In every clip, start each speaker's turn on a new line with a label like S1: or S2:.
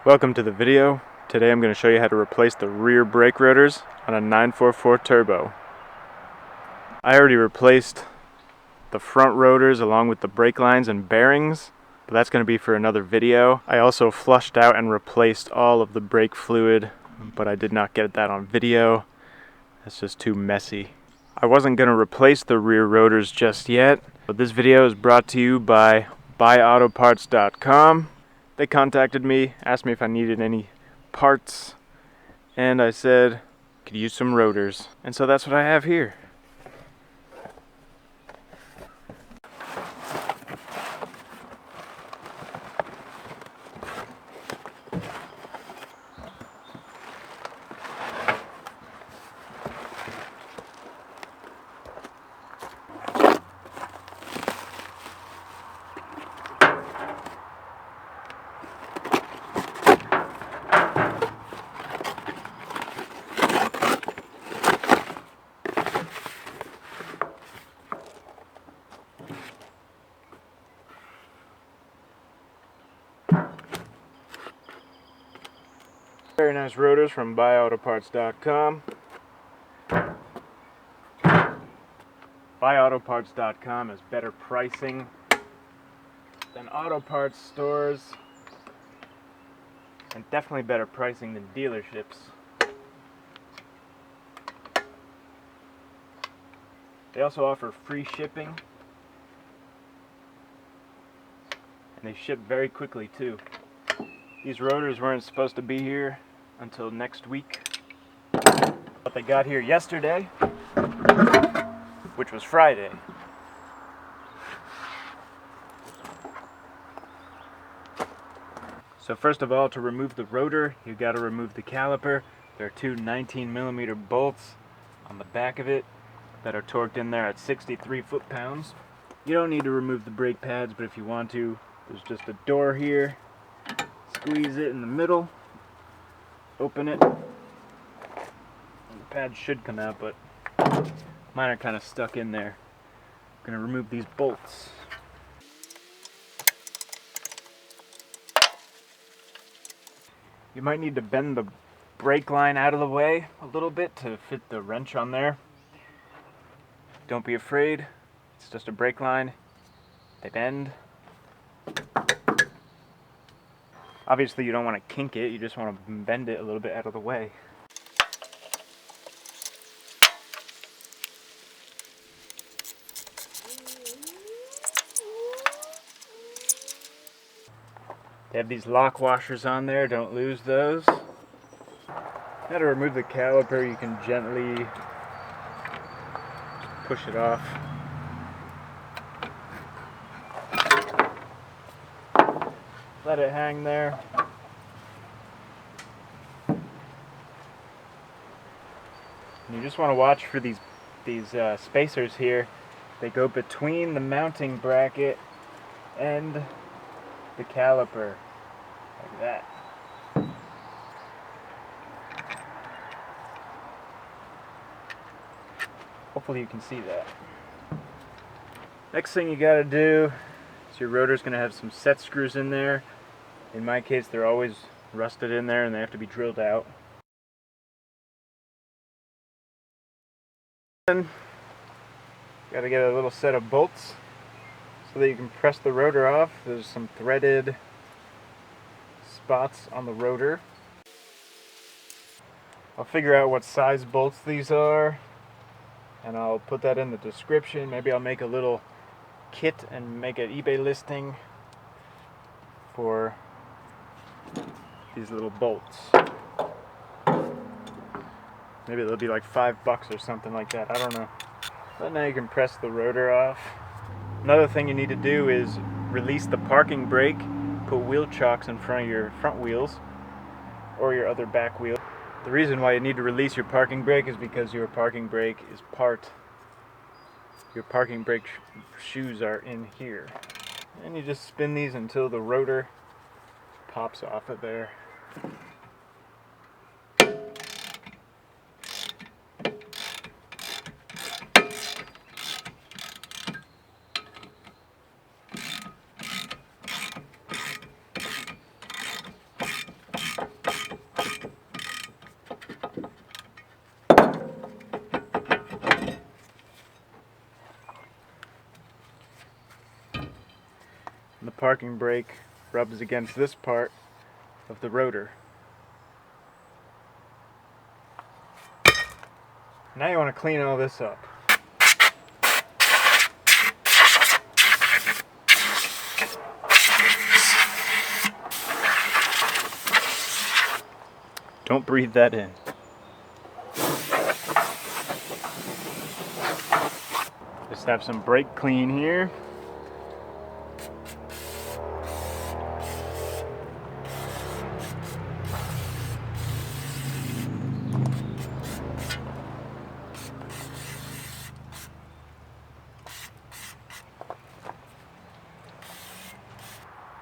S1: Welcome to the video. Today I'm going to show you how to replace the rear brake rotors on a 944 turbo. I already replaced the front rotors along with the brake lines and bearings, but that's going to be for another video. I also flushed out and replaced all of the brake fluid, but I did not get that on video. That's just too messy. I wasn't going to replace the rear rotors just yet, but this video is brought to you by buyautoparts.com. They contacted me, asked me if I needed any parts, and I said could use some rotors. And so that's what I have here. Very nice rotors from buyautoparts.com. Buyautoparts.com has better pricing than auto parts stores, and definitely better pricing than dealerships. They also offer free shipping, and they ship very quickly too. These rotors weren't supposed to be here until next week, but they got here yesterday, which was Friday. So first of all, to remove the rotor, you got to remove the caliper. There are two 19mm bolts on the back of it that are torqued in there at 63 foot-pounds. You don't need to remove the brake pads, but if you want to, there's just a door here. Squeeze it in the middle, open it, and the pads should come out, but mine are kind of stuck in there. I'm going to remove these bolts. You might need to bend the brake line out of the way a little bit to fit the wrench on there. Don't be afraid, it's just a brake line. They bend. Obviously you don't want to kink it, you just want to bend it a little bit out of the way. They have these lock washers on there, don't lose those. Now to remove the caliper, you can gently push it off. Let it hang there. And you just want to watch for these spacers here. They go between the mounting bracket and the caliper, like that. Hopefully you can see that. Next thing you got to do is your rotor's going to have some set screws in there. In my case, they're always rusted in there and they have to be drilled out. Then got to get a little set of bolts so that you can press the rotor off. There's some threaded spots on the rotor. I'll figure out what size bolts these are and I'll put that in the description. Maybe I'll make a little kit and make an eBay listing for these little bolts. Maybe it'll be like $5 or something like that, I don't know. But now you can press the rotor off. Another thing you need to do is release the parking brake, put wheel chocks in front of your front wheels or your other back wheel. The reason why you need to release your parking brake is because your parking brake is your parking brake shoes are in here. And you just spin these until the rotor pops off of there. parking brake rubs against this part of the rotor. Now you want to clean all this up. Don't breathe that in. Just have some brake clean here.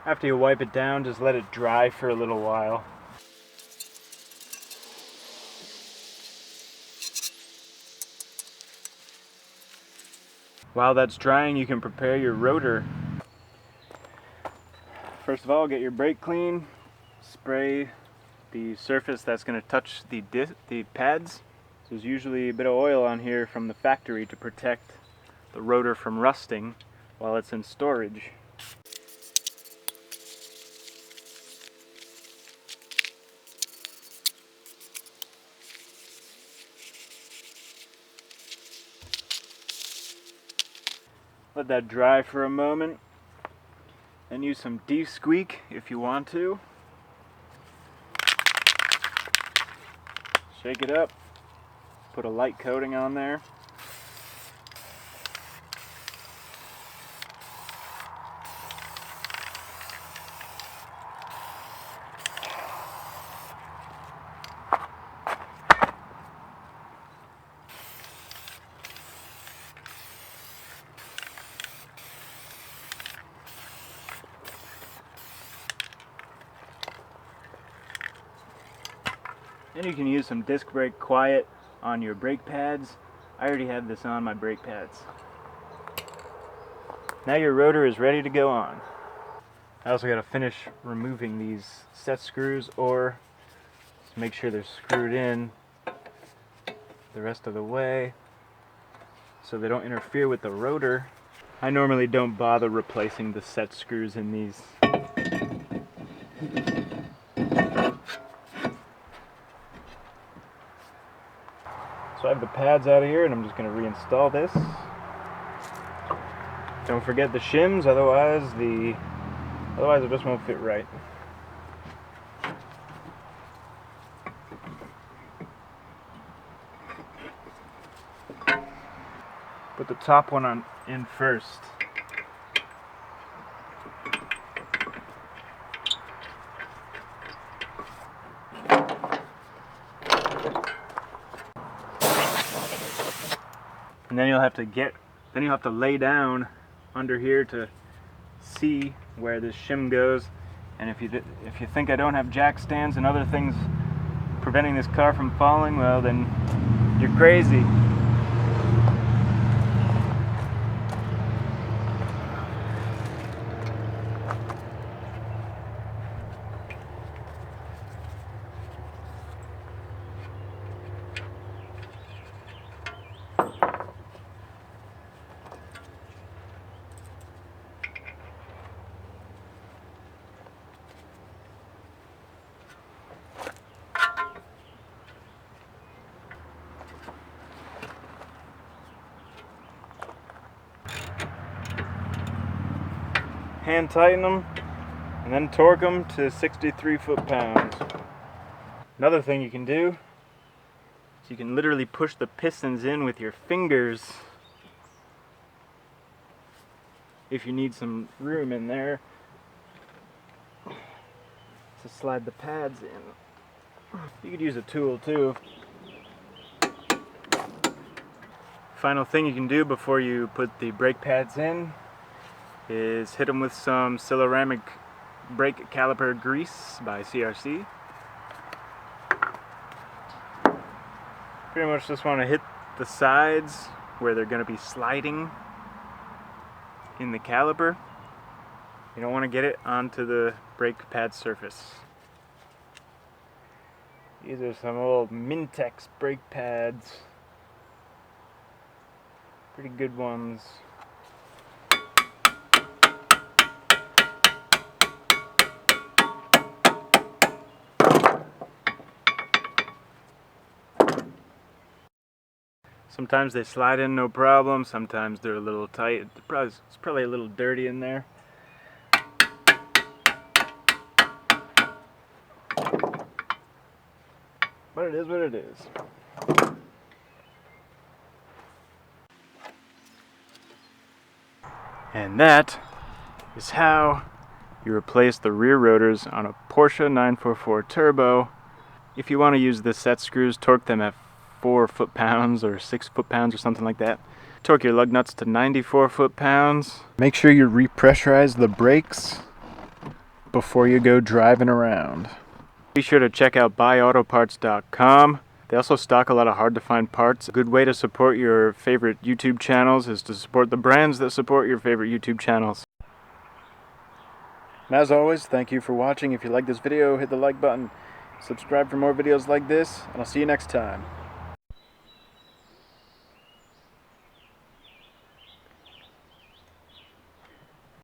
S1: After you wipe it down, just let it dry for a little while. While that's drying, you can prepare your rotor. First of all, get your brake clean, spray the surface that's going to touch the pads. So there's usually a bit of oil on here from the factory to protect the rotor from rusting while it's in storage. Let that dry for a moment, and use some de-squeak if you want to. Shake it up, put a light coating on there. And you can use some disc brake quiet on your brake pads. I already have this on my brake pads. Now your rotor is ready to go on. I also got to finish removing these set screws, or just make sure they're screwed in the rest of the way so they don't interfere with the rotor. I normally don't bother replacing the set screws in these. So I have the pads out of here, and I'm just going to reinstall this. Don't forget the shims, otherwise it just won't fit right. Put the top one in first. And then you'll have to lay down under here to see where this shim goes. And if you think I don't have jack stands and other things preventing this car from falling, well then you're crazy. Hand tighten them and then torque them to 63 foot-pounds. Another thing you can do is you can literally push the pistons in with your fingers if you need some room in there to slide the pads in. You could use a tool too. Final thing you can do before you put the brake pads in is hit them with some ceramic brake caliper grease by CRC. Pretty much just want to hit the sides where they're going to be sliding in the caliper. You don't want to get it onto the brake pad surface. These are some old Mintex brake pads. Pretty good ones. Sometimes they slide in no problem, sometimes they're a little tight. It's probably a little dirty in there. But it is what it is. And that is how you replace the rear rotors on a Porsche 944 Turbo. If you want to use the set screws, torque them at 4 foot-pounds or 6 foot-pounds or something like that. Torque your lug nuts to 94 foot-pounds. Make sure you repressurize the brakes before you go driving around. Be sure to check out buyautoparts.com. They also stock a lot of hard-to-find parts. A good way to support your favorite YouTube channels is to support the brands that support your favorite YouTube channels. And as always, thank you for watching. If you like this video, hit the like button. Subscribe for more videos like this, and I'll see you next time.